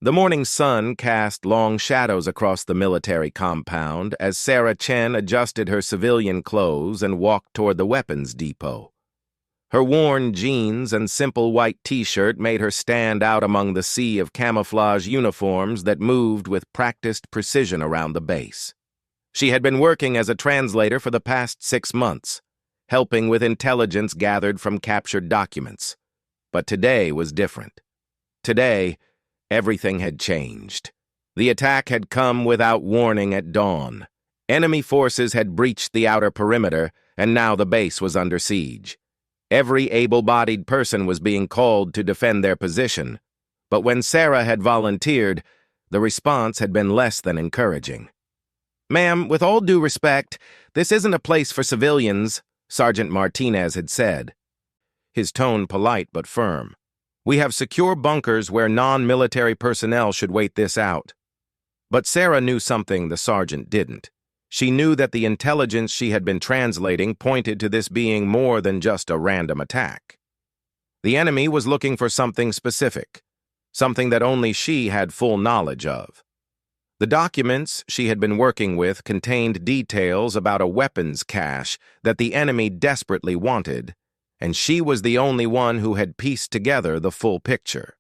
The morning sun cast long shadows across the military compound as Sarah Chen adjusted her civilian clothes and walked toward the weapons depot. Her worn jeans and simple white t-shirt made her stand out among the sea of camouflage uniforms that moved with practiced precision around the base. She had been working as a translator for the past 6 months, helping with intelligence gathered from captured documents. But today was different. Today, everything had changed. The attack had come without warning at dawn. Enemy forces had breached the outer perimeter, and now the base was under siege. Every able-bodied person was being called to defend their position, but when Sarah had volunteered, the response had been less than encouraging. "Ma'am, with all due respect, this isn't a place for civilians," Sergeant Martinez had said, his tone polite but firm. "We have secure bunkers where non-military personnel should wait this out." But Sarah knew something the sergeant didn't. She knew that the intelligence she had been translating pointed to this being more than just a random attack. The enemy was looking for something specific, something that only she had full knowledge of. The documents she had been working with contained details about a weapons cache that the enemy desperately wanted, and she was the only one who had pieced together the full picture.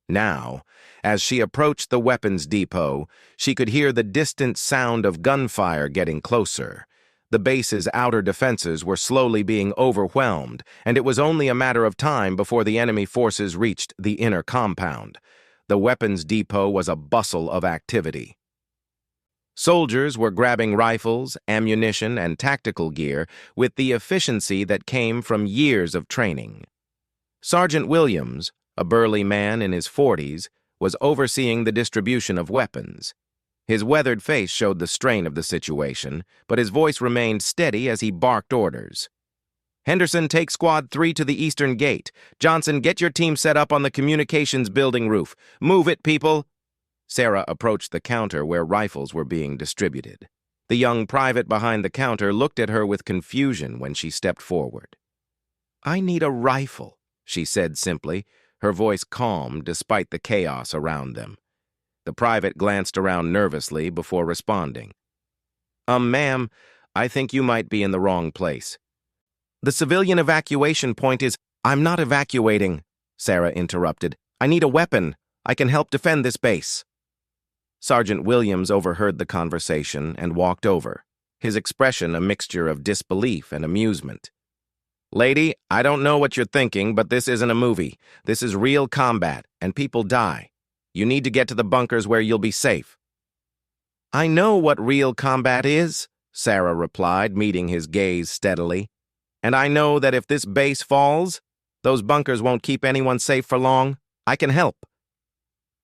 Now, as she approached the weapons depot, she could hear the distant sound of gunfire getting closer. The base's outer defenses were slowly being overwhelmed, and it was only a matter of time before the enemy forces reached the inner compound. The weapons depot was a bustle of activity. Soldiers were grabbing rifles, ammunition, and tactical gear with the efficiency that came from years of training. Sergeant Williams, a burly man in his 40s, was overseeing the distribution of weapons. His weathered face showed the strain of the situation, but his voice remained steady as he barked orders. "Henderson, take Squad 3 to the eastern gate. Johnson, get your team set up on the communications building roof. Move it, people!" Sarah approached the counter where rifles were being distributed. The young private behind the counter looked at her with confusion when she stepped forward. "I need a rifle," she said simply, her voice calm despite the chaos around them. The private glanced around nervously before responding. Ma'am, I think you might be in the wrong place." "The civilian evacuation point is—" "I'm not evacuating," Sarah interrupted. "I need a weapon. I can help defend this base." Sergeant Williams overheard the conversation and walked over, his expression a mixture of disbelief and amusement. "Lady, I don't know what you're thinking, but this isn't a movie. This is real combat, and people die. You need to get to the bunkers where you'll be safe." "I know what real combat is," Sarah replied, meeting his gaze steadily. "And I know that if this base falls, those bunkers won't keep anyone safe for long. I can help."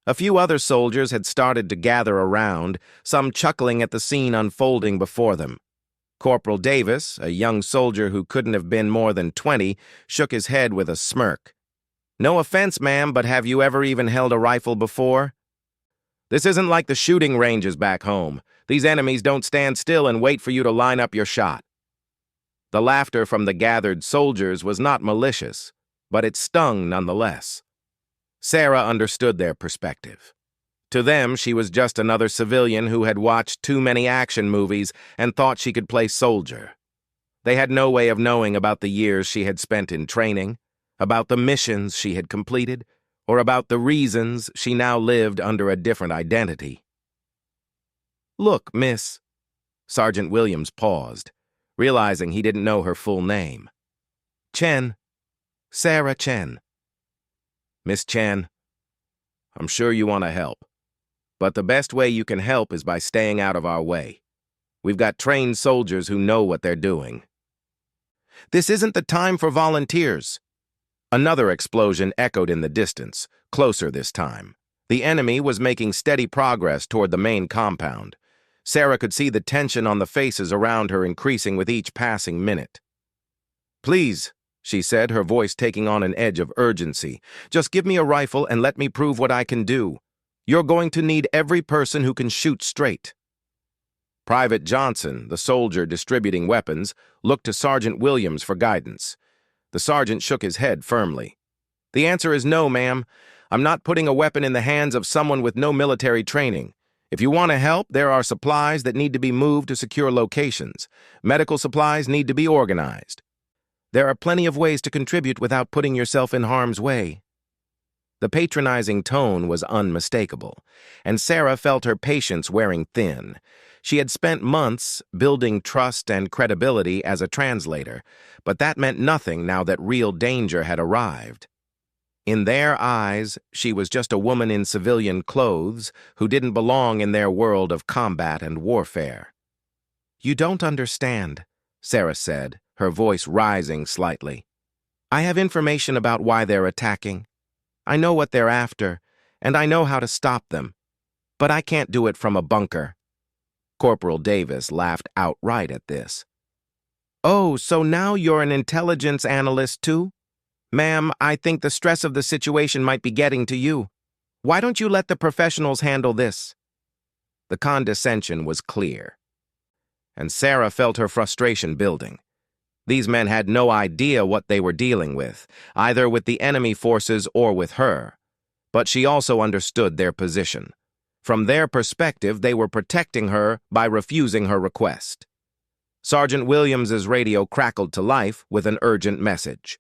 A few other soldiers had started to gather around, some chuckling at the scene unfolding before them. Corporal Davis, a young soldier who couldn't have been more than 20, shook his head with a smirk. "No offense, ma'am, but have you ever even held a rifle before? This isn't like the shooting ranges back home. These enemies don't stand still and wait for you to line up your shot." The laughter from the gathered soldiers was not malicious, but it stung nonetheless. Sarah understood their perspective. To them, she was just another civilian who had watched too many action movies and thought she could play soldier. They had no way of knowing about the years she had spent in training, about the missions she had completed, or about the reasons she now lived under a different identity. "Look, miss." Sergeant Williams paused, realizing he didn't know her full name. "Chen. Sarah Chen." "Miss Chen, I'm sure you want to help. But the best way you can help is by staying out of our way. We've got trained soldiers who know what they're doing." "This isn't the time for volunteers." Another explosion echoed in the distance, closer this time. The enemy was making steady progress toward the main compound. Sarah could see the tension on the faces around her increasing with each passing minute. "Please," she said, her voice taking on an edge of urgency, "just give me a rifle and let me prove what I can do. You're going to need every person who can shoot straight." Private Johnson, the soldier distributing weapons, looked to Sergeant Williams for guidance. The sergeant shook his head firmly. "The answer is no, ma'am. I'm not putting a weapon in the hands of someone with no military training. If you want to help, there are supplies that need to be moved to secure locations. Medical supplies need to be organized. There are plenty of ways to contribute without putting yourself in harm's way." The patronizing tone was unmistakable, and Sarah felt her patience wearing thin. She had spent months building trust and credibility as a translator, but that meant nothing now that real danger had arrived. In their eyes, she was just a woman in civilian clothes who didn't belong in their world of combat and warfare. "You don't understand," Sarah said, her voice rising slightly. "I have information about why they're attacking. I know what they're after, and I know how to stop them. But I can't do it from a bunker." Corporal Davis laughed outright at this. "Oh, so now you're an intelligence analyst too? Ma'am, I think the stress of the situation might be getting to you. Why don't you let the professionals handle this?" The condescension was clear, and Sarah felt her frustration building. These men had no idea what they were dealing with, either with the enemy forces or with her. But she also understood their position. From their perspective, they were protecting her by refusing her request. Sergeant Williams's radio crackled to life with an urgent message.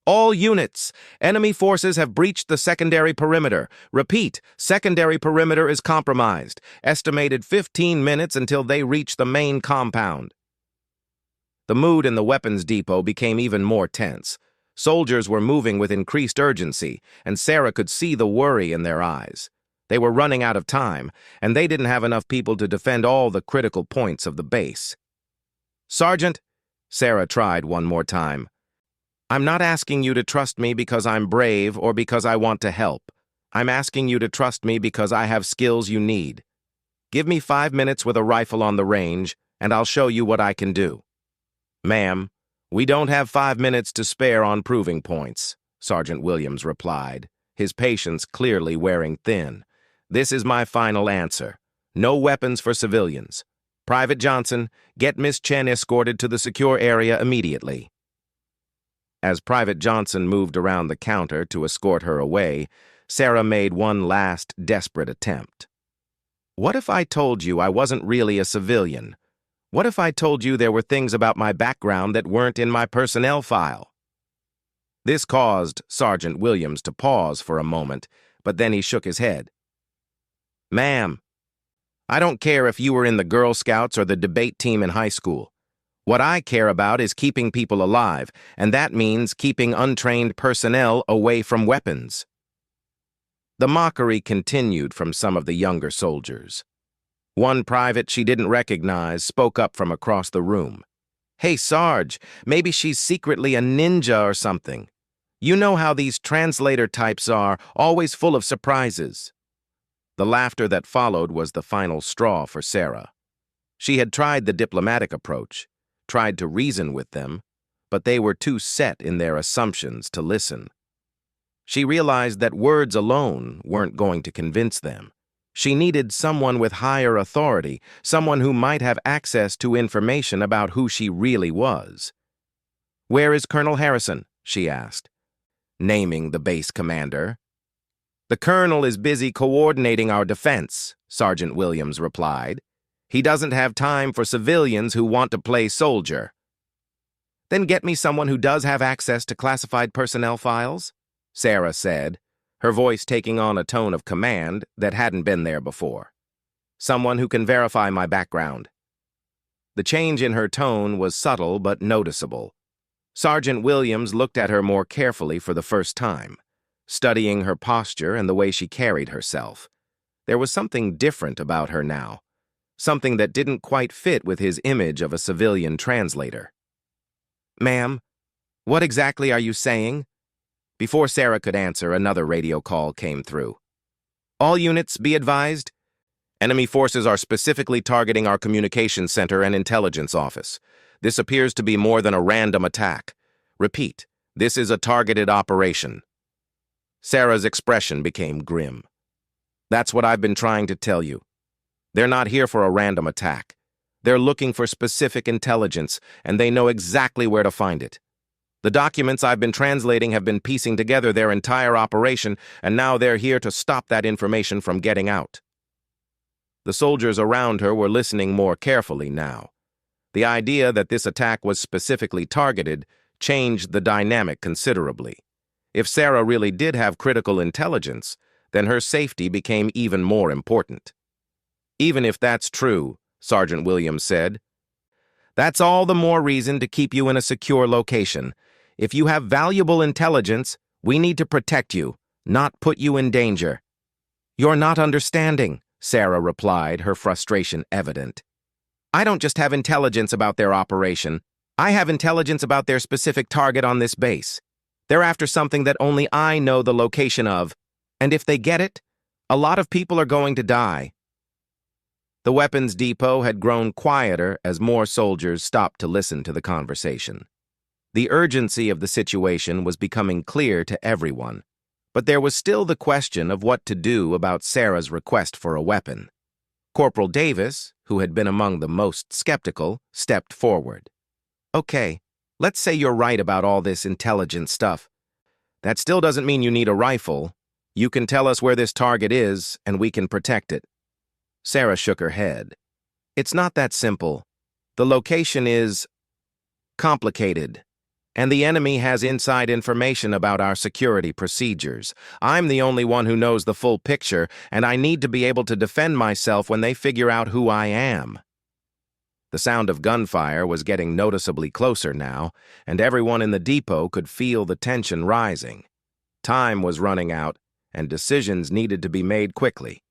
"All units, enemy forces have breached the secondary perimeter. Repeat, secondary perimeter is compromised. Estimated 15 minutes until they reach the main compound." The mood in the weapons depot became even more tense. Soldiers were moving with increased urgency, and Sarah could see the worry in their eyes. They were running out of time, and they didn't have enough people to defend all the critical points of the base. "Sergeant," Sarah tried one more time, "I'm not asking you to trust me because I'm brave or because I want to help. I'm asking you to trust me because I have skills you need. Give me 5 minutes with a rifle on the range, and I'll show you what I can do." "Ma'am, we don't have 5 minutes to spare on proving points," Sergeant Williams replied, his patience clearly wearing thin. "This is my final answer. No weapons for civilians. Private Johnson, get Miss Chen escorted to the secure area immediately." As Private Johnson moved around the counter to escort her away, Sarah made one last desperate attempt. "What if I told you I wasn't really a civilian? What if I told you there were things about my background that weren't in my personnel file?" This caused Sergeant Williams to pause for a moment, but then he shook his head. "Ma'am, I don't care if you were in the Girl Scouts or the debate team in high school. What I care about is keeping people alive, and that means keeping untrained personnel away from weapons." The mockery continued from some of the younger soldiers. One private she didn't recognize spoke up from across the room. "Hey, Sarge, maybe she's secretly a ninja or something. You know how these translator types are, always full of surprises." The laughter that followed was the final straw for Sarah. She had tried the diplomatic approach, tried to reason with them, but they were too set in their assumptions to listen. She realized that words alone weren't going to convince them. She needed someone with higher authority, someone who might have access to information about who she really was. "Where is Colonel Harrison?" she asked, naming the base commander. "The colonel is busy coordinating our defense," Sergeant Williams replied. "He doesn't have time for civilians who want to play soldier." "Then get me someone who does have access to classified personnel files," Sarah said, her voice taking on a tone of command that hadn't been there before. "Someone who can verify my background." The change in her tone was subtle but noticeable. Sergeant Williams looked at her more carefully for the first time, studying her posture and the way she carried herself. There was something different about her now, something that didn't quite fit with his image of a civilian translator. "Ma'am, what exactly are you saying?" Before Sarah could answer, another radio call came through. "All units, be advised. Enemy forces are specifically targeting our communications center and intelligence office. This appears to be more than a random attack. Repeat, this is a targeted operation." Sarah's expression became grim. "That's what I've been trying to tell you. They're not here for a random attack. They're looking for specific intelligence, and they know exactly where to find it. The documents I've been translating have been piecing together their entire operation, and now they're here to stop that information from getting out. The soldiers around her were listening more carefully now. The idea that this attack was specifically targeted changed the dynamic considerably. If Sarah really did have critical intelligence, then her safety became even more important. Even if that's true, Sergeant Williams said, that's all the more reason to keep you in a secure location. If you have valuable intelligence, we need to protect you, not put you in danger. You're not understanding, Sarah replied, her frustration evident. I don't just have intelligence about their operation. I have intelligence about their specific target on this base. They're after something that only I know the location of, and if they get it, a lot of people are going to die. The weapons depot had grown quieter as more soldiers stopped to listen to the conversation. The urgency of the situation was becoming clear to everyone, but there was still the question of what to do about Sarah's request for a weapon. Corporal Davis, who had been among the most skeptical, stepped forward. Okay, let's say you're right about all this intelligence stuff. That still doesn't mean you need a rifle. You can tell us where this target is, and we can protect it. Sarah shook her head. It's not that simple. The location is complicated, and the enemy has inside information about our security procedures. I'm the only one who knows the full picture, and I need to be able to defend myself when they figure out who I am. The sound of gunfire was getting noticeably closer now, and everyone in the depot could feel the tension rising. Time was running out, and decisions needed to be made quickly.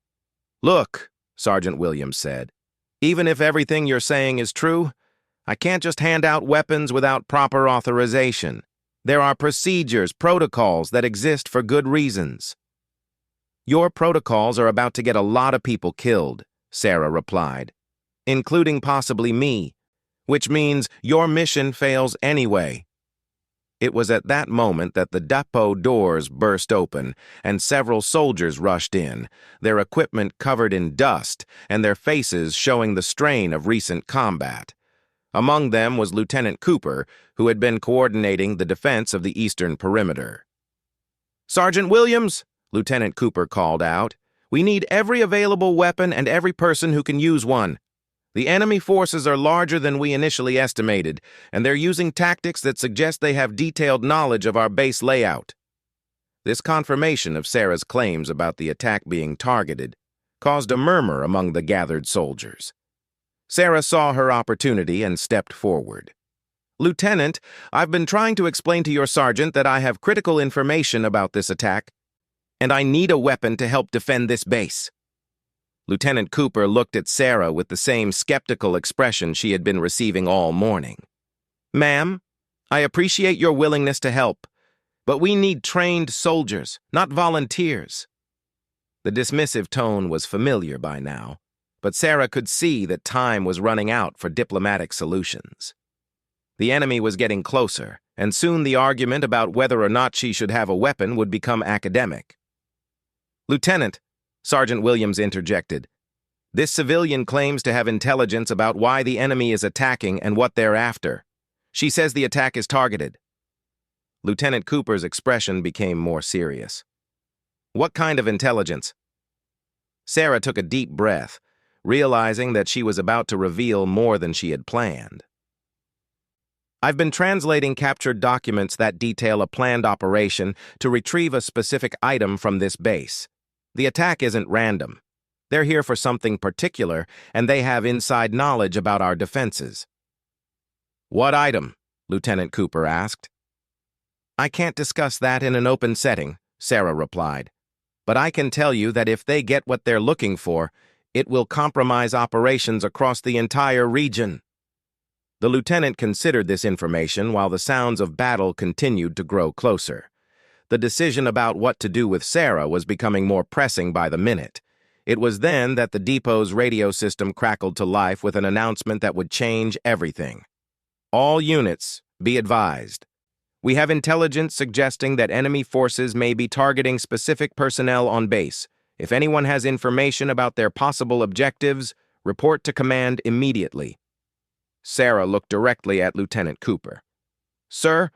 Look, Sergeant Williams said, even if everything you're saying is true, I can't just hand out weapons without proper authorization. There are procedures, protocols that exist for good reasons. Your protocols are about to get a lot of people killed, Sarah replied, including possibly me, which means your mission fails anyway. It was at that moment that the depot doors burst open and several soldiers rushed in, their equipment covered in dust and their faces showing the strain of recent combat. Among them was Lieutenant Cooper, who had been coordinating the defense of the eastern perimeter. Sergeant Williams, Lieutenant Cooper called out, we need every available weapon and every person who can use one. The enemy forces are larger than we initially estimated, and they're using tactics that suggest they have detailed knowledge of our base layout. This confirmation of Sarah's claims about the attack being targeted caused a murmur among the gathered soldiers. Sarah saw her opportunity and stepped forward. Lieutenant, I've been trying to explain to your sergeant that I have critical information about this attack, and I need a weapon to help defend this base. Lieutenant Cooper looked at Sarah with the same skeptical expression she had been receiving all morning. Ma'am, I appreciate your willingness to help, but we need trained soldiers, not volunteers. The dismissive tone was familiar by now, but Sarah could see that time was running out for diplomatic solutions. The enemy was getting closer, and soon the argument about whether or not she should have a weapon would become academic. Lieutenant, Sergeant Williams interjected, this civilian claims to have intelligence about why the enemy is attacking and what they're after. She says the attack is targeted. Lieutenant Cooper's expression became more serious. What kind of intelligence? Sarah took a deep breath, realizing that she was about to reveal more than she had planned. I've been translating captured documents that detail a planned operation to retrieve a specific item from this base. The attack isn't random. They're here for something particular, and they have inside knowledge about our defenses. What item? Lieutenant Cooper asked. I can't discuss that in an open setting, Sarah replied. But I can tell you that if they get what they're looking for, it will compromise operations across the entire region. The lieutenant considered this information while the sounds of battle continued to grow closer. The decision about what to do with Sarah was becoming more pressing by the minute. It was then that the depot's radio system crackled to life with an announcement that would change everything. All units, be advised. We have intelligence suggesting that enemy forces may be targeting specific personnel on base. If anyone has information about their possible objectives, report to command immediately. Sarah looked directly at Lieutenant Cooper. Sir,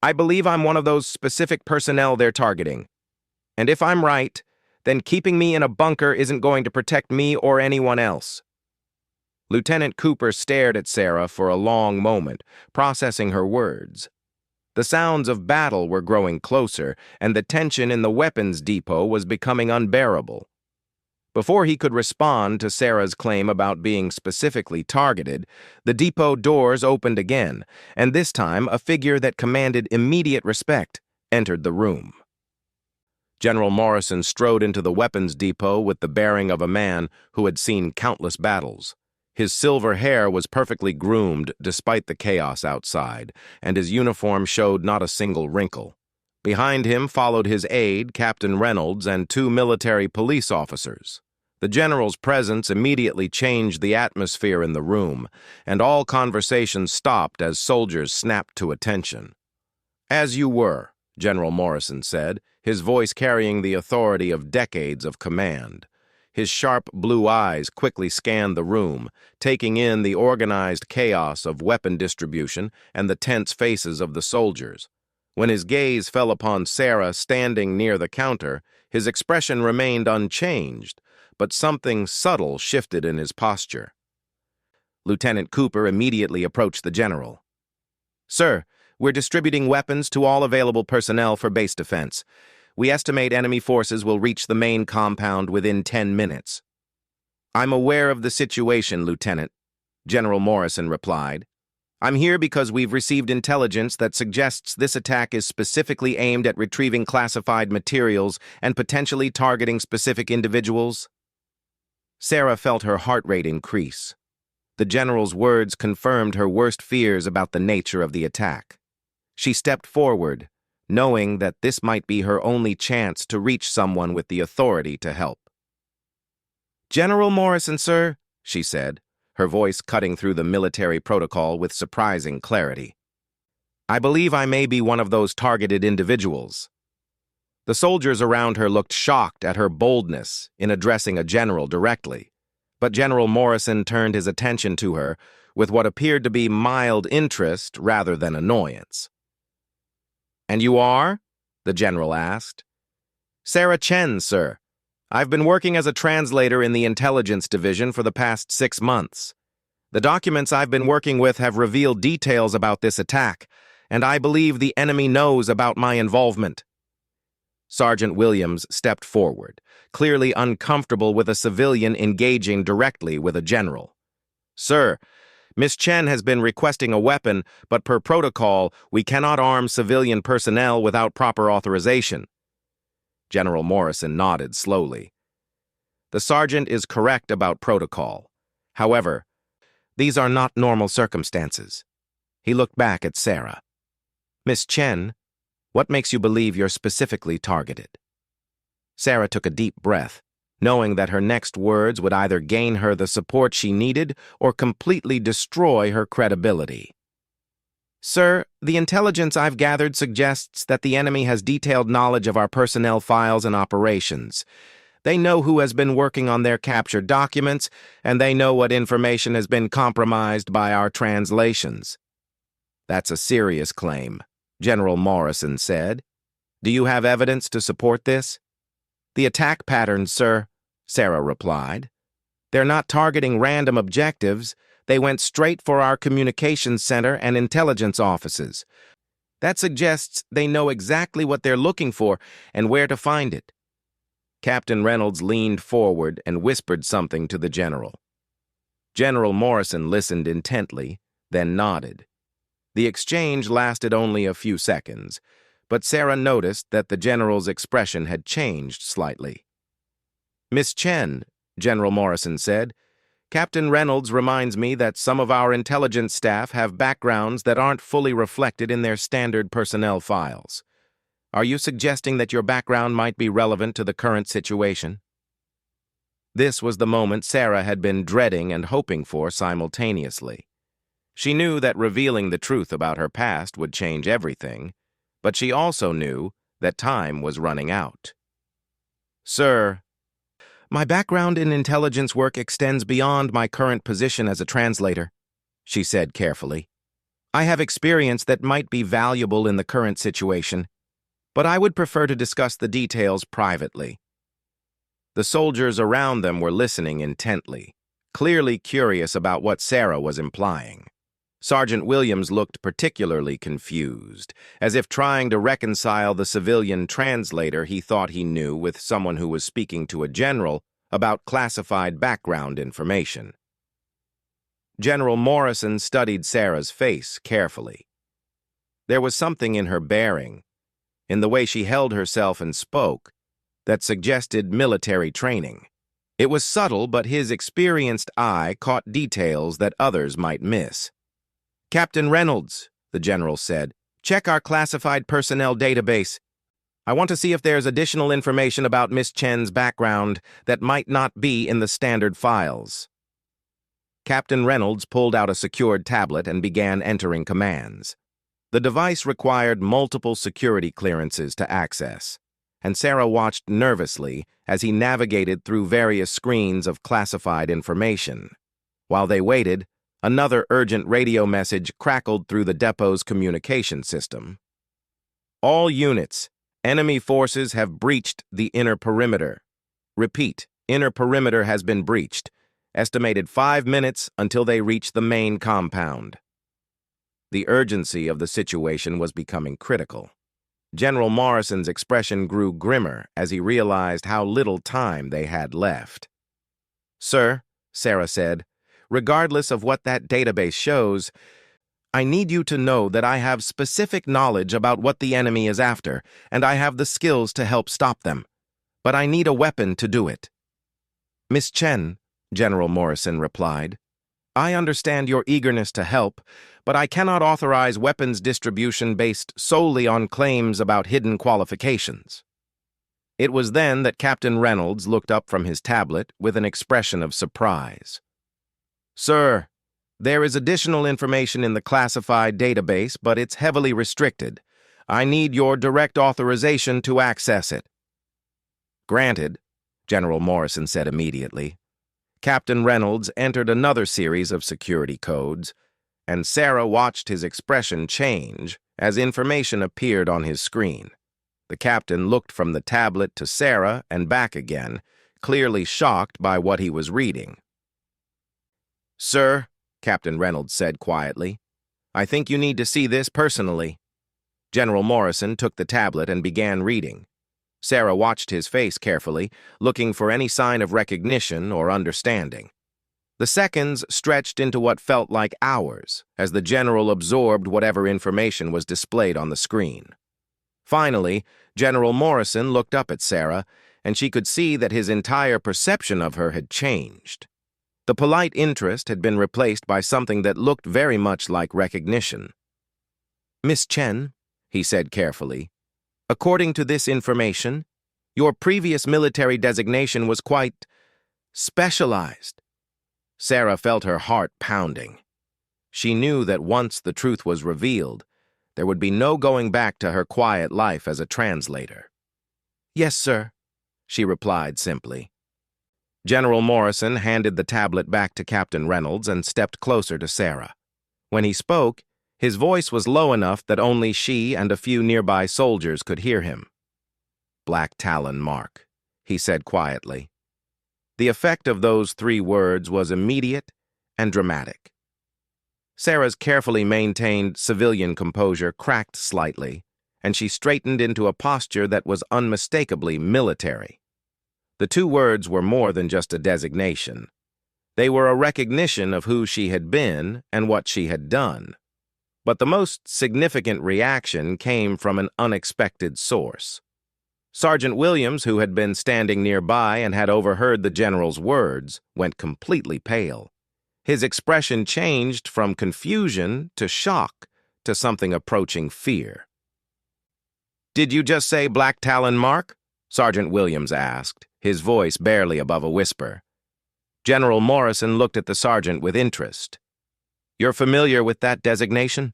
I believe I'm one of those specific personnel they're targeting. And if I'm right, then keeping me in a bunker isn't going to protect me or anyone else." Lieutenant Cooper stared at Sarah for a long moment, processing her words. The sounds of battle were growing closer, and the tension in the weapons depot was becoming unbearable. Before he could respond to Sarah's claim about being specifically targeted, the depot doors opened again, and this time a figure that commanded immediate respect entered the room. General Morrison strode into the weapons depot with the bearing of a man who had seen countless battles. His silver hair was perfectly groomed despite the chaos outside, and his uniform showed not a single wrinkle. Behind him followed his aide, Captain Reynolds, and 2 military police officers. The general's presence immediately changed the atmosphere in the room, and all conversation stopped as soldiers snapped to attention. "As you were," General Morrison said, his voice carrying the authority of decades of command. His sharp blue eyes quickly scanned the room, taking in the organized chaos of weapon distribution and the tense faces of the soldiers. When his gaze fell upon Sarah standing near the counter, his expression remained unchanged, but something subtle shifted in his posture. Lieutenant Cooper immediately approached the general. "Sir, we're distributing weapons to all available personnel for base defense. We estimate enemy forces will reach the main compound within 10 minutes. "I'm aware of the situation, Lieutenant," General Morrison replied. "I'm here because we've received intelligence that suggests this attack is specifically aimed at retrieving classified materials and potentially targeting specific individuals." Sarah felt her heart rate increase. The general's words confirmed her worst fears about the nature of the attack. She stepped forward, knowing that this might be her only chance to reach someone with the authority to help. "General Morrison, sir," she said, her voice cutting through the military protocol with surprising clarity. "I believe I may be one of those targeted individuals." The soldiers around her looked shocked at her boldness in addressing a general directly, but General Morrison turned his attention to her with what appeared to be mild interest rather than annoyance. "And you are?" the general asked. "Sarah Chen, sir. I've been working as a translator in the intelligence division for the past 6 months. The documents I've been working with have revealed details about this attack, and I believe the enemy knows about my involvement." Sergeant Williams stepped forward, clearly uncomfortable with a civilian engaging directly with a general. "Sir, Miss Chen has been requesting a weapon, but per protocol, we cannot arm civilian personnel without proper authorization." General Morrison nodded slowly. "The sergeant is correct about protocol. However, these are not normal circumstances." He looked back at Sarah. "Miss Chen, what makes you believe you're specifically targeted?" Sarah took a deep breath, knowing that her next words would either gain her the support she needed or completely destroy her credibility. "Sir, the intelligence I've gathered suggests that the enemy has detailed knowledge of our personnel files and operations. They know who has been working on their captured documents, and they know what information has been compromised by our translations." "That's a serious claim," General Morrison said. "Do you have evidence to support this?" "The attack patterns, sir," Sarah replied. "They're not targeting random objectives. They went straight for our communications center and intelligence offices. That suggests they know exactly what they're looking for and where to find it." Captain Reynolds leaned forward and whispered something to the general. General Morrison listened intently, then nodded. The exchange lasted only a few seconds, but Sarah noticed that the general's expression had changed slightly. "Miss Chen," General Morrison said, "Captain Reynolds reminds me that some of our intelligence staff have backgrounds that aren't fully reflected in their standard personnel files. Are you suggesting that your background might be relevant to the current situation?" This was the moment Sarah had been dreading and hoping for simultaneously. She knew that revealing the truth about her past would change everything, but she also knew that time was running out. "Sir, my background in intelligence work extends beyond my current position as a translator," she said carefully. I have experience that might be valuable in the current situation, but I would prefer to discuss the details privately. The soldiers around them were listening intently, clearly curious about what Sarah was implying. Sergeant Williams looked particularly confused, as if trying to reconcile the civilian translator he thought he knew with someone who was speaking to a general about classified background information. General Morrison studied Sarah's face carefully. There was something in her bearing, in the way she held herself and spoke, that suggested military training. It was subtle, but his experienced eye caught details that others might miss. "Captain Reynolds," the general said, "check our classified personnel database. I want to see if there's additional information about Miss Chen's background that might not be in the standard files." Captain Reynolds pulled out a secured tablet and began entering commands. The device required multiple security clearances to access, and Sarah watched nervously as he navigated through various screens of classified information. While they waited, another urgent radio message crackled through the depot's communication system. "All units, enemy forces have breached the inner perimeter. Repeat, inner perimeter has been breached. Estimated 5 minutes until they reach the main compound." The urgency of the situation was becoming critical. General Morrison's expression grew grimmer as he realized how little time they had left. "Sir," Sarah said, "regardless of what that database shows, I need you to know that I have specific knowledge about what the enemy is after, and I have the skills to help stop them. But I need a weapon to do it." "Miss Chen," General Morrison replied, "I understand your eagerness to help, but I cannot authorize weapons distribution based solely on claims about hidden qualifications." It was then that Captain Reynolds looked up from his tablet with an expression of surprise. "Sir, there is additional information in the classified database, but it's heavily restricted. I need your direct authorization to access it." "Granted," General Morrison said immediately. Captain Reynolds entered another series of security codes, and Sarah watched his expression change as information appeared on his screen. The captain looked from the tablet to Sarah and back again, clearly shocked by what he was reading. "Sir," Captain Reynolds said quietly, "I think you need to see this personally." General Morrison took the tablet and began reading. Sarah watched his face carefully, looking for any sign of recognition or understanding. The seconds stretched into what felt like hours as the general absorbed whatever information was displayed on the screen. Finally, General Morrison looked up at Sarah, and she could see that his entire perception of her had changed. The polite interest had been replaced by something that looked very much like recognition. "Miss Chen," he said carefully, "according to this information, your previous military designation was quite specialized." Sarah felt her heart pounding. She knew that once the truth was revealed, there would be no going back to her quiet life as a translator. "Yes, sir," she replied simply. General Morrison handed the tablet back to Captain Reynolds and stepped closer to Sarah. When he spoke, his voice was low enough that only she and a few nearby soldiers could hear him. "Black Talon mark," he said quietly. The effect of those 3 words was immediate and dramatic. Sarah's carefully maintained civilian composure cracked slightly, and she straightened into a posture that was unmistakably military. The 2 words were more than just a designation. They were a recognition of who she had been and what she had done. But the most significant reaction came from an unexpected source. Sergeant Williams, who had been standing nearby and had overheard the general's words, went completely pale. His expression changed from confusion to shock to something approaching fear. "Did you just say Black Talon mark?" Sergeant Williams asked, his voice barely above a whisper. General Morrison looked at the sergeant with interest. "You're familiar with that designation?"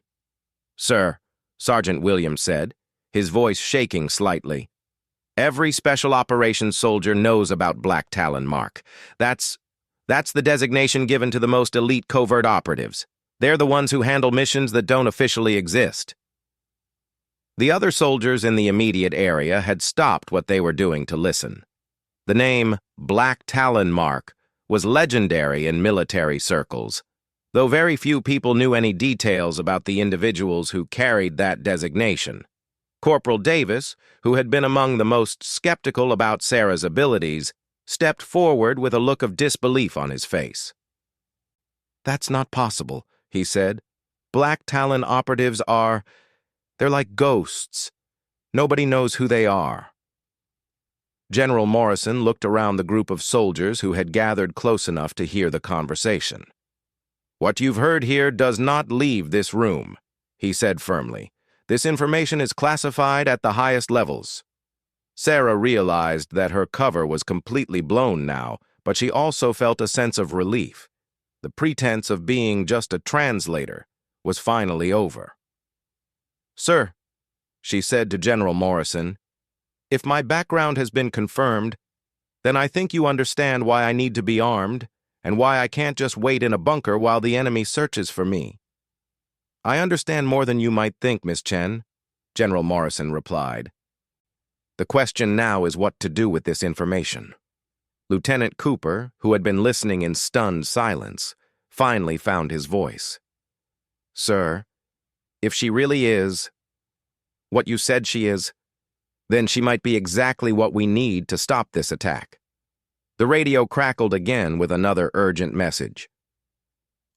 "Sir," Sergeant Williams said, his voice shaking slightly. "Every special operations soldier knows about Black Talon mark. That's the designation given to the most elite covert operatives. They're the ones who handle missions that don't officially exist. The other soldiers in the immediate area had stopped what they were doing to listen. The name Black Talon Mark was legendary in military circles, though very few people knew any details about the individuals who carried that designation. Corporal Davis, who had been among the most skeptical about Sarah's abilities, stepped forward with a look of disbelief on his face. "That's not possible," he said. "Black Talon operatives they're like ghosts. Nobody knows who they are." General Morrison looked around the group of soldiers who had gathered close enough to hear the conversation. "What you've heard here does not leave this room," he said firmly. "This information is classified at the highest levels." Sarah realized that her cover was completely blown now, but she also felt a sense of relief. The pretense of being just a translator was finally over. "Sir," she said to General Morrison, "if my background has been confirmed, then I think you understand why I need to be armed and why I can't just wait in a bunker while the enemy searches for me." "I understand more than you might think, Miss Chen," General Morrison replied. "The question now is what to do with this information." Lieutenant Cooper, who had been listening in stunned silence, finally found his voice. "Sir, if she really is what you said she is, then she might be exactly what we need to stop this attack." The radio crackled again with another urgent message.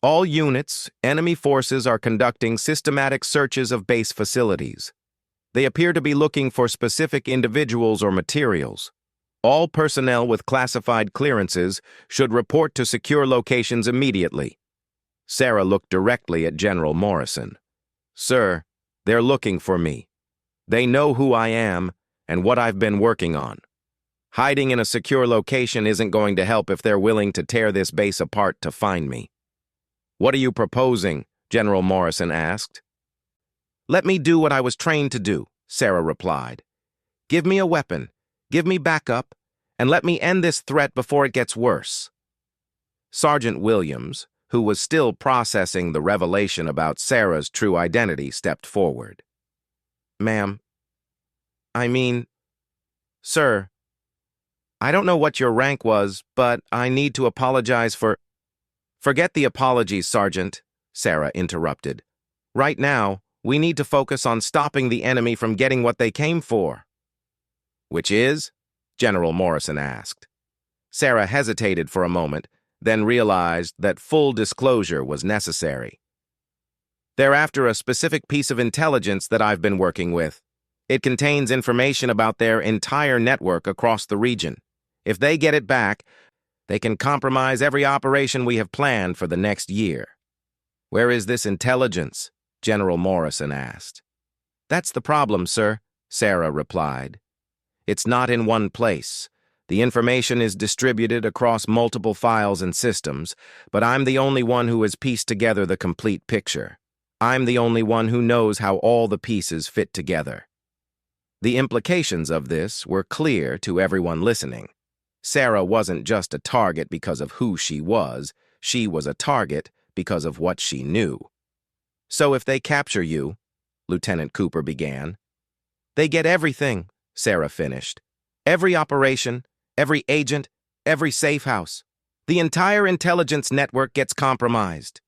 "All units, enemy forces are conducting systematic searches of base facilities. They appear to be looking for specific individuals or materials. All personnel with classified clearances should report to secure locations immediately." Sarah looked directly at General Morrison. "Sir, they're looking for me. They know who I am and what I've been working on. Hiding in a secure location isn't going to help if they're willing to tear this base apart to find me." "What are you proposing?" General Morrison asked. "Let me do what I was trained to do," Sarah replied. "Give me a weapon, give me backup, and let me end this threat before it gets worse." Sergeant Williams, who was still processing the revelation about Sarah's true identity, stepped forward. "Ma'am, sir, I don't know what your rank was, but I need to apologize for—" "Forget the apologies, Sergeant," Sarah interrupted. "Right now, we need to focus on stopping the enemy from getting what they came for." "Which is?" General Morrison asked. Sarah hesitated for a moment, then realized that full disclosure was necessary. "They're after a specific piece of intelligence that I've been working with. It contains information about their entire network across the region. If they get it back, they can compromise every operation we have planned for the next year." "Where is this intelligence?" General Morrison asked. "That's the problem, sir," Sarah replied. "It's not in one place. The information is distributed across multiple files and systems, but I'm the only one who has pieced together the complete picture. I'm the only one who knows how all the pieces fit together." The implications of this were clear to everyone listening. Sarah wasn't just a target because of who she was a target because of what she knew. "So if they capture you," Lieutenant Cooper began. "They get everything," Sarah finished. "Every operation, every agent, every safe house. The entire intelligence network gets compromised."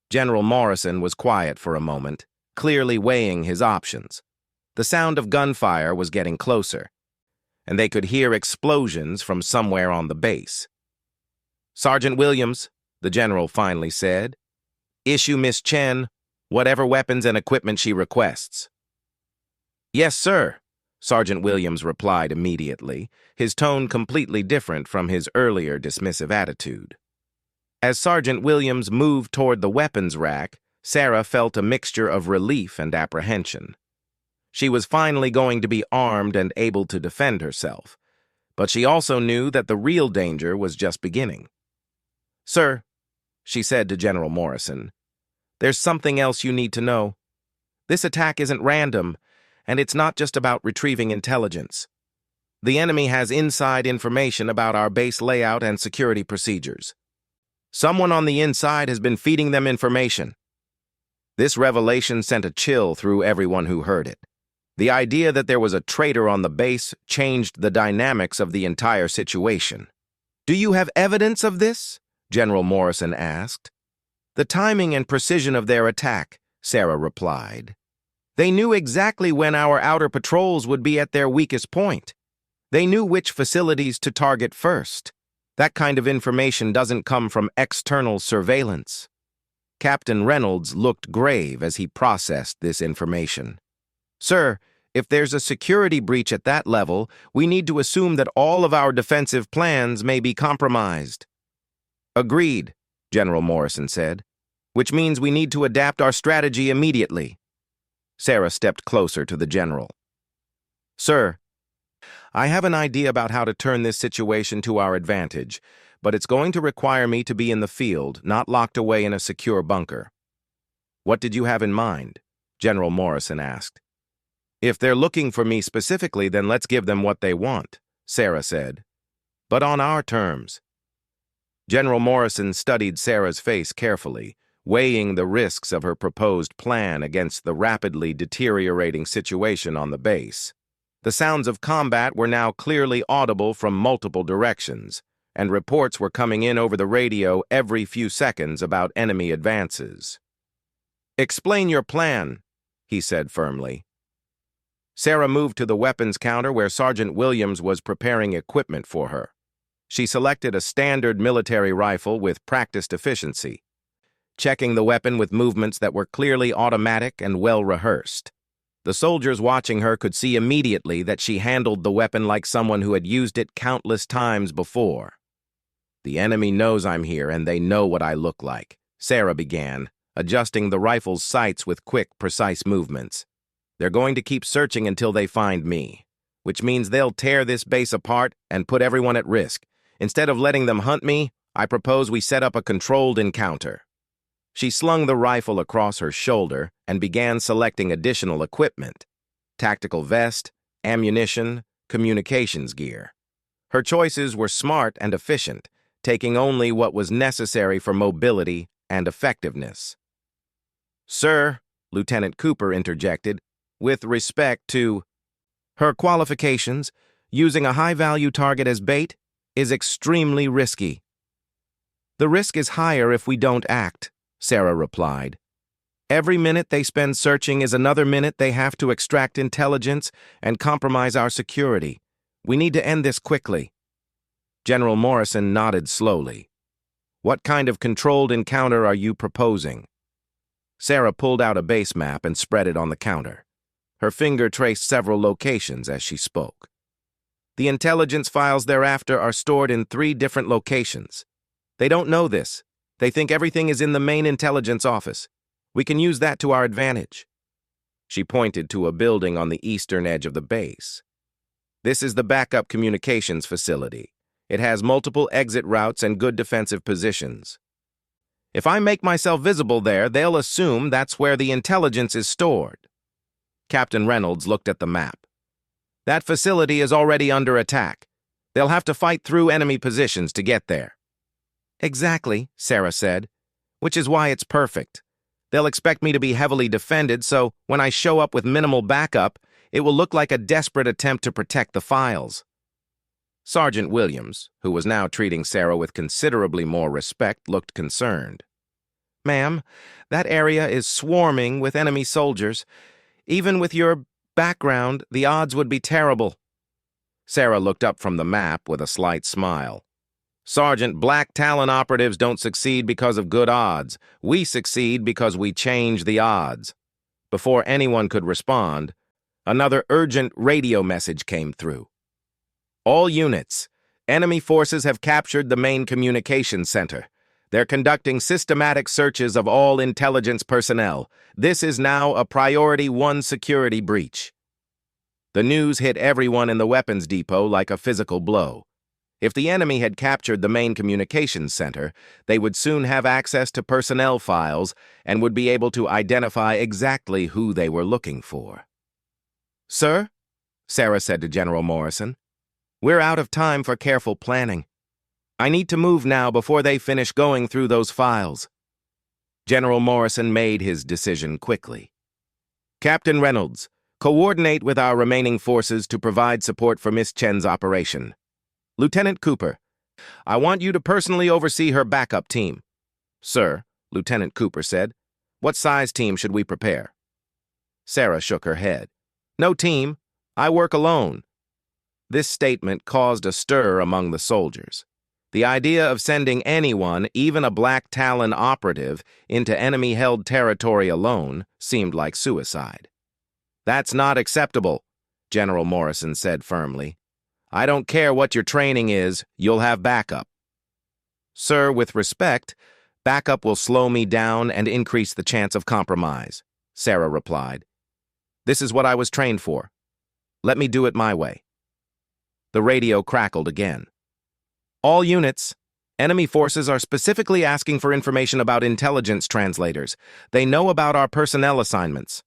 General Morrison was quiet for a moment, clearly weighing his options. The sound of gunfire was getting closer, and they could hear explosions from somewhere on the base. "Sergeant Williams," the general finally said, "issue Miss Chen whatever weapons and equipment she requests." "Yes, sir," Sergeant Williams replied immediately, his tone completely different from his earlier dismissive attitude. As Sergeant Williams moved toward the weapons rack, Sarah felt a mixture of relief and apprehension. She was finally going to be armed and able to defend herself, but she also knew that the real danger was just beginning. "Sir," she said to General Morrison, "there's something else you need to know. This attack isn't random, and it's not just about retrieving intelligence. The enemy has inside information about our base layout and security procedures. Someone on the inside has been feeding them information. This revelation sent a chill through everyone who heard it. The idea that there was a traitor on the base changed the dynamics of the entire situation. "Do you have evidence of this?" General Morrison asked. "The timing and precision of their attack," Sarah replied. "They knew exactly when our outer patrols would be at their weakest point. They knew which facilities to target first. That kind of information doesn't come from external surveillance." Captain Reynolds looked grave as he processed this information. "Sir, if there's a security breach at that level, we need to assume that all of our defensive plans may be compromised." "Agreed," General Morrison said, "which means we need to adapt our strategy immediately." Sarah stepped closer to the general. "Sir, I have an idea about how to turn this situation to our advantage, but it's going to require me to be in the field, not locked away in a secure bunker." "What did you have in mind?" General Morrison asked. "If they're looking for me specifically, then let's give them what they want," Sarah said. "But on our terms." General Morrison studied Sarah's face carefully, weighing the risks of her proposed plan against the rapidly deteriorating situation on the base. The sounds of combat were now clearly audible from multiple directions, and reports were coming in over the radio every few seconds about enemy advances. "Explain your plan," he said firmly. Sarah moved to the weapons counter where Sergeant Williams was preparing equipment for her. She selected a standard military rifle with practiced efficiency, checking the weapon with movements that were clearly automatic and well-rehearsed. The soldiers watching her could see immediately that she handled the weapon like someone who had used it countless times before. "The enemy knows I'm here, and they know what I look like," Sarah began, adjusting the rifle's sights with quick, precise movements. "They're going to keep searching until they find me, which means they'll tear this base apart and put everyone at risk. Instead of letting them hunt me, I propose we set up a controlled encounter." She slung the rifle across her shoulder and began selecting additional equipment: tactical vest, ammunition, communications gear. Her choices were smart and efficient, taking only what was necessary for mobility and effectiveness. "Sir," Lieutenant Cooper interjected, "with respect to her qualifications, using a high-value target as bait is extremely risky." "The risk is higher if we don't act," Sarah replied. "Every minute they spend searching is another minute they have to extract intelligence and compromise our security. We need to end this quickly." General Morrison nodded slowly. "What kind of controlled encounter are you proposing?" Sarah pulled out a base map and spread it on the counter. Her finger traced several locations as she spoke. "The intelligence files thereafter are stored in 3 different locations. They don't know this. They think everything is in the main intelligence office. We can use that to our advantage." She pointed to a building on the eastern edge of the base. "This is the backup communications facility. It has multiple exit routes and good defensive positions. If I make myself visible there, they'll assume that's where the intelligence is stored." Captain Reynolds looked at the map. "That facility is already under attack. They'll have to fight through enemy positions to get there." "Exactly," Sarah said, "which is why it's perfect. They'll expect me to be heavily defended, so when I show up with minimal backup, it will look like a desperate attempt to protect the files." Sergeant Williams, who was now treating Sarah with considerably more respect, looked concerned. "Ma'am, that area is swarming with enemy soldiers. Even with your background, the odds would be terrible." Sarah looked up from the map with a slight smile. "Sergeant, black Talon operatives don't succeed because of good odds. We succeed because we change the odds." Before anyone could respond, another urgent radio message came through. "All units, enemy forces have captured the main communications center. They're conducting systematic searches of all intelligence personnel. This is now a Priority 1 security breach." The news hit everyone in the weapons depot like a physical blow. If the enemy had captured the main communications center, they would soon have access to personnel files and would be able to identify exactly who they were looking for. "Sir," Sarah said to General Morrison, "we're out of time for careful planning." I need to move now before they finish going through those files. General Morrison made his decision quickly. Captain Reynolds, coordinate with our remaining forces to provide support for Miss Chen's operation. Lieutenant Cooper, I want you to personally oversee her backup team. Sir, Lieutenant Cooper said, what size team should we prepare? Sarah shook her head. No team. I work alone. This statement caused a stir among the soldiers. The idea of sending anyone, even a black Talon operative, into enemy-held territory alone seemed like suicide. That's not acceptable, General Morrison said firmly. I don't care what your training is, you'll have backup. Sir, with respect, backup will slow me down and increase the chance of compromise, Sarah replied. This is what I was trained for. Let me do it my way. The radio crackled again. All units, enemy forces are specifically asking for information about intelligence translators. They know about our personnel assignments.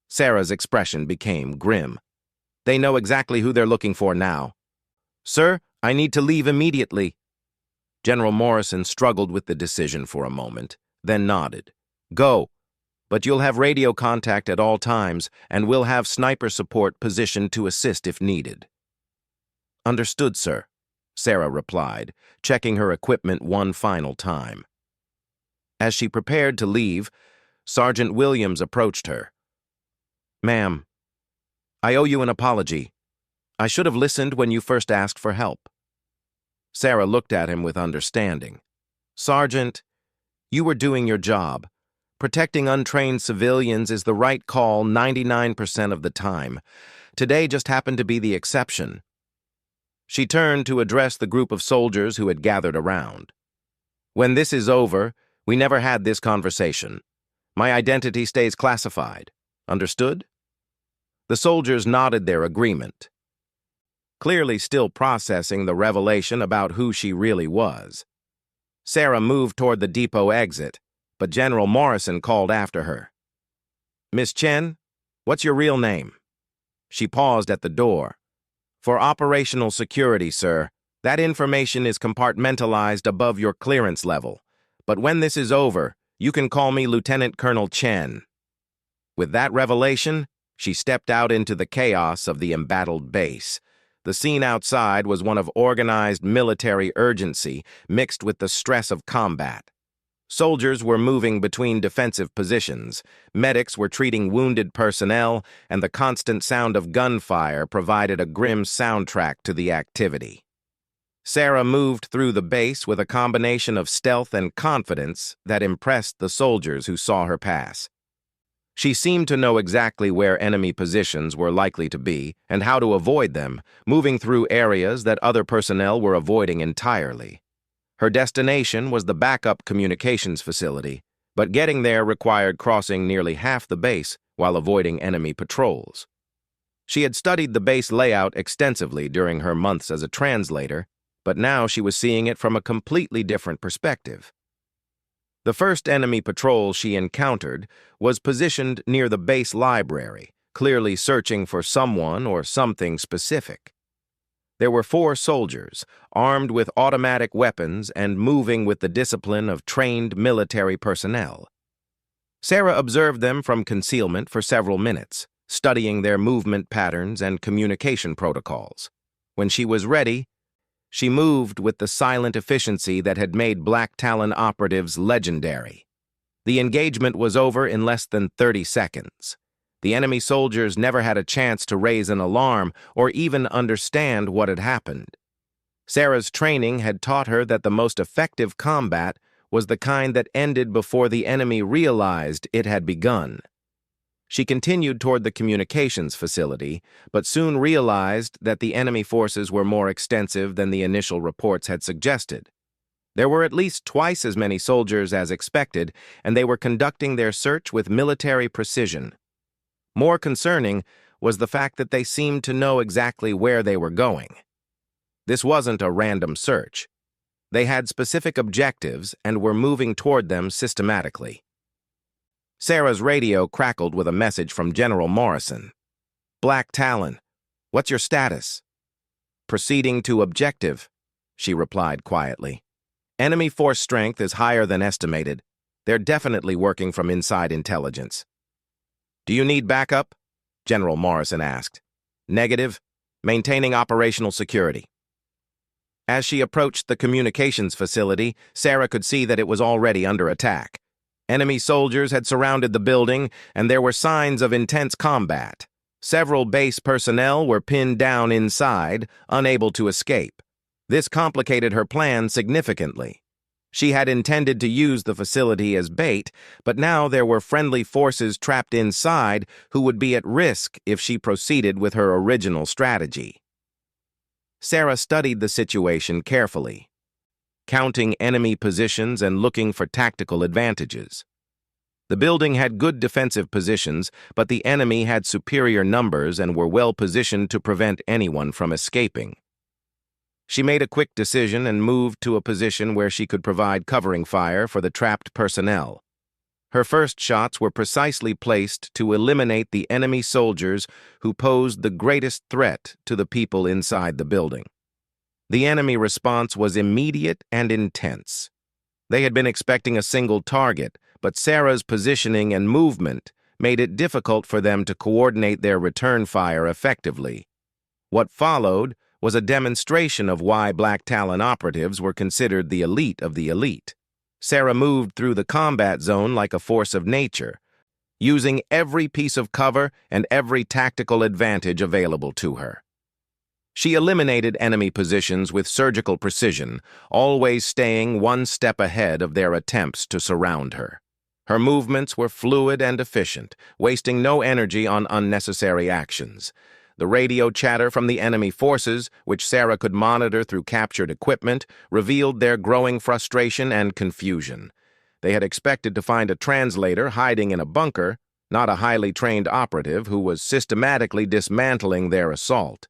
Sarah's expression became grim. They know exactly who they're looking for now. Sir, I need to leave immediately. General Morrison struggled with the decision for a moment, then nodded. Go, but you'll have radio contact at all times, and we'll have sniper support positioned to assist if needed. Understood, sir, Sarah replied, checking her equipment one final time. As she prepared to leave, Sergeant Williams approached her. Ma'am, I owe you an apology. I should have listened when you first asked for help. Sarah looked at him with understanding. Sergeant, you were doing your job. Protecting untrained civilians is the right call 99% of the time. Today just happened to be the exception. She turned to address the group of soldiers who had gathered around. When this is over, we never had this conversation. My identity stays classified. Understood? The soldiers nodded their agreement, clearly still processing the revelation about who she really was. Sarah moved toward the depot exit, but General Morrison called after her. Miss Chen, what's your real name? She paused at the door. For operational security, sir, that information is compartmentalized above your clearance level. But when this is over, you can call me Lieutenant Colonel Chen. With that revelation, she stepped out into the chaos of the embattled base. The scene outside was one of organized military urgency mixed with the stress of combat. Soldiers were moving between defensive positions, medics were treating wounded personnel, and the constant sound of gunfire provided a grim soundtrack to the activity. Sarah moved through the base with a combination of stealth and confidence that impressed the soldiers who saw her pass. She seemed to know exactly where enemy positions were likely to be and how to avoid them, moving through areas that other personnel were avoiding entirely. Her destination was the backup communications facility, but getting there required crossing nearly half the base while avoiding enemy patrols. She had studied the base layout extensively during her months as a translator, but now she was seeing it from a completely different perspective. The first enemy patrol she encountered was positioned near the base library, clearly searching for someone or something specific. There were 4 soldiers, armed with automatic weapons and moving with the discipline of trained military personnel. Sarah observed them from concealment for several minutes, studying their movement patterns and communication protocols. When she was ready, she moved with the silent efficiency that had made Black Talon operatives legendary. The engagement was over in less than 30 seconds. The enemy soldiers never had a chance to raise an alarm or even understand what had happened. Sarah's training had taught her that the most effective combat was the kind that ended before the enemy realized it had begun. She continued toward the communications facility, but soon realized that the enemy forces were more extensive than the initial reports had suggested. There were at least twice as many soldiers as expected, and they were conducting their search with military precision. More concerning was the fact that they seemed to know exactly where they were going. This wasn't a random search. They had specific objectives and were moving toward them systematically. Sarah's radio crackled with a message from General Morrison. Black Talon, what's your status? Proceeding to objective. she replied quietly. Enemy force strength is higher than estimated. They're definitely working from inside intelligence. Do you need backup? General Morrison asked. Negative. Maintaining operational security. As she approached the communications facility, Sarah could see that it was already under attack. Enemy soldiers had surrounded the building, and there were signs of intense combat. Several base personnel were pinned down inside, unable to escape. This complicated her plan significantly. She had intended to use the facility as bait, but now there were friendly forces trapped inside who would be at risk if she proceeded with her original strategy. Sarah studied the situation carefully, counting enemy positions and looking for tactical advantages. The building had good defensive positions, but the enemy had superior numbers and were well positioned to prevent anyone from escaping. She made a quick decision and moved to a position where she could provide covering fire for the trapped personnel. Her first shots were precisely placed to eliminate the enemy soldiers who posed the greatest threat to the people inside the building. The enemy response was immediate and intense. They had been expecting a single target, but Sarah's positioning and movement made it difficult for them to coordinate their return fire effectively. What followed was a demonstration of why Black Talon operatives were considered the elite of the elite. Sarah moved through the combat zone like a force of nature, using every piece of cover and every tactical advantage available to her. She eliminated enemy positions with surgical precision, always staying one step ahead of their attempts to surround her. Her movements were fluid and efficient, wasting no energy on unnecessary actions. The radio chatter from the enemy forces, which Sarah could monitor through captured equipment, revealed their growing frustration and confusion. They had expected to find a translator hiding in a bunker, not a highly trained operative who was systematically dismantling their assault.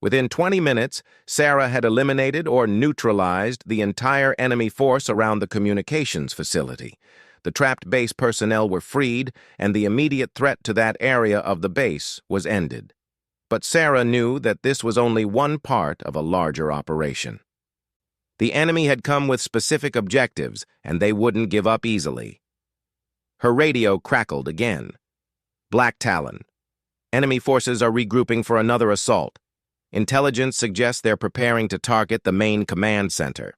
Within 20 minutes, Sarah had eliminated or neutralized the entire enemy force around the communications facility. The trapped base personnel were freed, and the immediate threat to that area of the base was ended. But Sarah knew that this was only one part of a larger operation. The enemy had come with specific objectives, and they wouldn't give up easily. Her radio crackled again. Black Talon. Enemy forces are regrouping for another assault. Intelligence suggests they're preparing to target the main command center.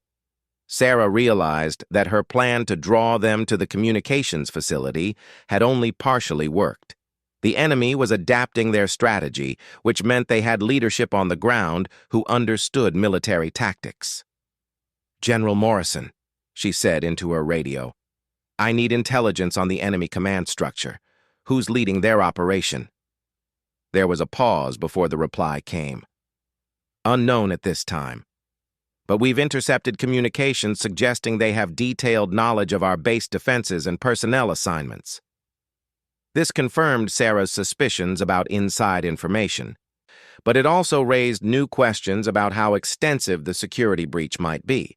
Sarah realized that her plan to draw them to the communications facility had only partially worked. The enemy was adapting their strategy, which meant they had leadership on the ground who understood military tactics. General Morrison, she said into her radio, I need intelligence on the enemy command structure. Who's leading their operation? There was a pause before the reply came. Unknown at this time. But we've intercepted communications suggesting they have detailed knowledge of our base defenses and personnel assignments. This confirmed Sarah's suspicions about inside information, but it also raised new questions about how extensive the security breach might be.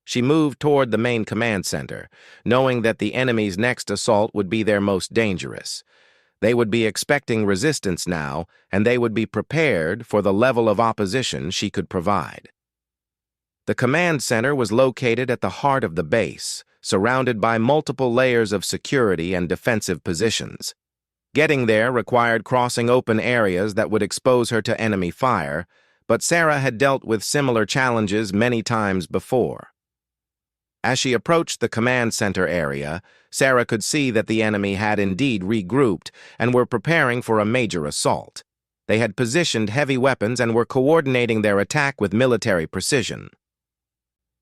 She moved toward the main command center, knowing that the enemy's next assault would be their most dangerous. They would be expecting resistance now, and they would be prepared for the level of opposition she could provide. The command center was located at the heart of the base, surrounded by multiple layers of security and defensive positions. Getting there required crossing open areas that would expose her to enemy fire, but Sarah had dealt with similar challenges many times before. As she approached the command center area, Sarah could see that the enemy had indeed regrouped and were preparing for a major assault. They had positioned heavy weapons and were coordinating their attack with military precision.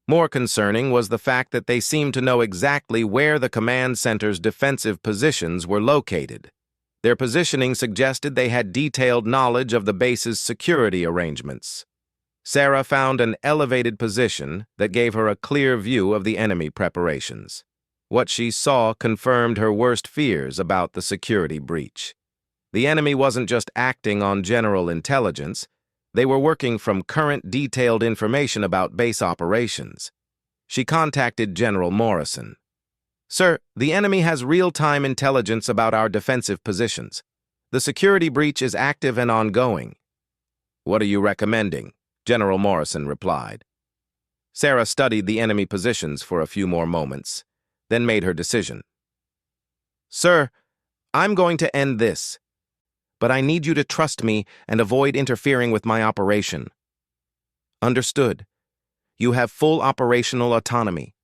More concerning was the fact that they seemed to know exactly where the command center's defensive positions were located. Their positioning suggested they had detailed knowledge of the base's security arrangements. Sarah found an elevated position that gave her a clear view of the enemy preparations. What she saw confirmed her worst fears about the security breach. The enemy wasn't just acting on general intelligence. They were working from current detailed information about base operations. She contacted General Morrison. Sir, the enemy has real-time intelligence about our defensive positions. The security breach is active and ongoing. What are you recommending? General Morrison replied. Sarah studied the enemy positions for a few more moments, then made her decision. "Sir, I'm going to end this, but I need you to trust me and avoid interfering with my operation." "Understood. You have full operational autonomy."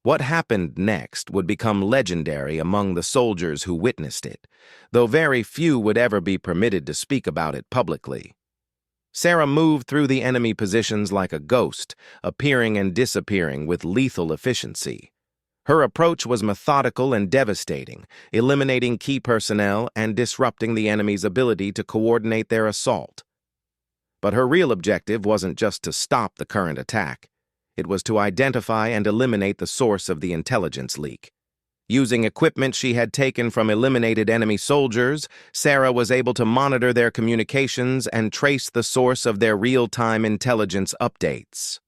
What happened next would become legendary among the soldiers who witnessed it, though very few would ever be permitted to speak about it publicly. Sarah moved through the enemy positions like a ghost, appearing and disappearing with lethal efficiency. Her approach was methodical and devastating, eliminating key personnel and disrupting the enemy's ability to coordinate their assault. But her real objective wasn't just to stop the current attack. It was to identify and eliminate the source of the intelligence leak. Using equipment she had taken from eliminated enemy soldiers, Sarah was able to monitor their communications and trace the source of their real-time intelligence updates.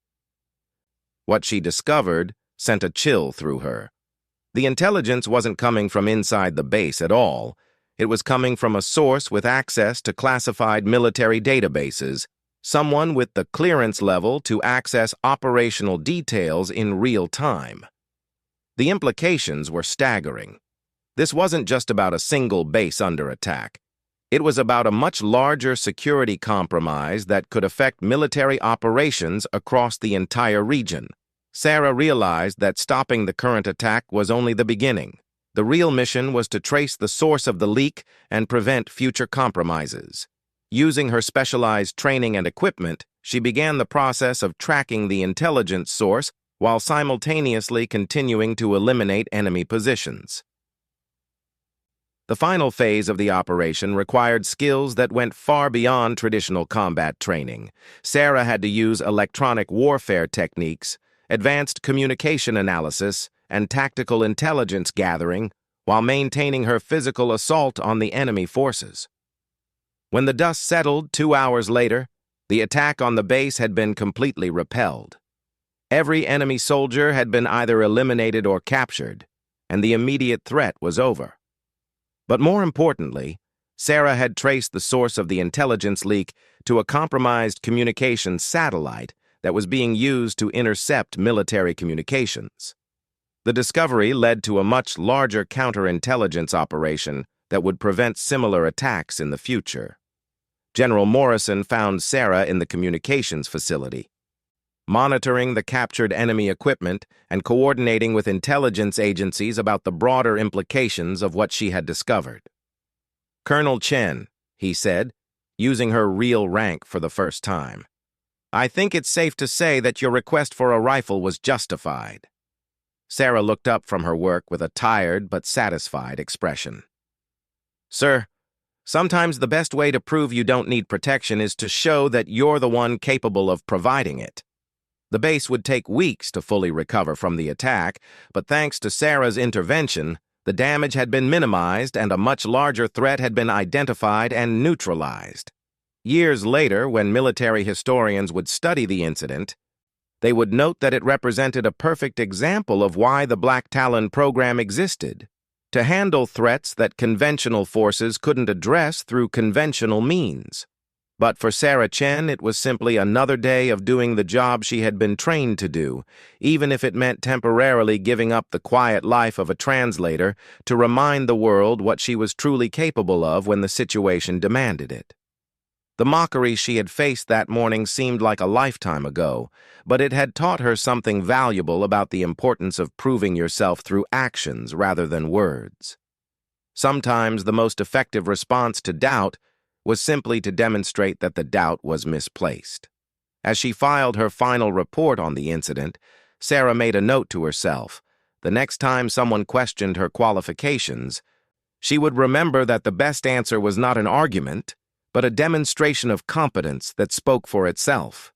What she discovered sent a chill through her. The intelligence wasn't coming from inside the base at all. It was coming from a source with access to classified military databases, someone with the clearance level to access operational details in real time. The implications were staggering. This wasn't just about a single base under attack. It was about a much larger security compromise that could affect military operations across the entire region. Sarah realized that stopping the current attack was only the beginning. The real mission was to trace the source of the leak and prevent future compromises. Using her specialized training and equipment, she began the process of tracking the intelligence source while simultaneously continuing to eliminate enemy positions. The final phase of the operation required skills that went far beyond traditional combat training. Sarah had to use electronic warfare techniques, advanced communication analysis, and tactical intelligence gathering while maintaining her physical assault on the enemy forces. When the dust settled 2 hours later, the attack on the base had been completely repelled. Every enemy soldier had been either eliminated or captured, and the immediate threat was over. But more importantly, Sarah had traced the source of the intelligence leak to a compromised communications satellite that was being used to intercept military communications. The discovery led to a much larger counterintelligence operation that would prevent similar attacks in the future. General Morrison found Sarah in the communications facility, monitoring the captured enemy equipment and coordinating with intelligence agencies about the broader implications of what she had discovered. "Colonel Chen," he said, using her real rank for the first time, "I think it's safe to say that your request for a rifle was justified." Sarah looked up from her work with a tired but satisfied expression. "Sir, sometimes the best way to prove you don't need protection is to show that you're the one capable of providing it." The base would take weeks to fully recover from the attack, but thanks to Sarah's intervention, the damage had been minimized and a much larger threat had been identified and neutralized. Years later, when military historians would study the incident, they would note that it represented a perfect example of why the Black Talon program existed, to handle threats that conventional forces couldn't address through conventional means. But for Sarah Chen, it was simply another day of doing the job she had been trained to do, even if it meant temporarily giving up the quiet life of a translator to remind the world what she was truly capable of when the situation demanded it. The mockery she had faced that morning seemed like a lifetime ago, but it had taught her something valuable about the importance of proving yourself through actions rather than words. Sometimes the most effective response to doubt was simply to demonstrate that the doubt was misplaced. As she filed her final report on the incident, Sarah made a note to herself. The next time someone questioned her qualifications, she would remember that the best answer was not an argument, but a demonstration of competence that spoke for itself.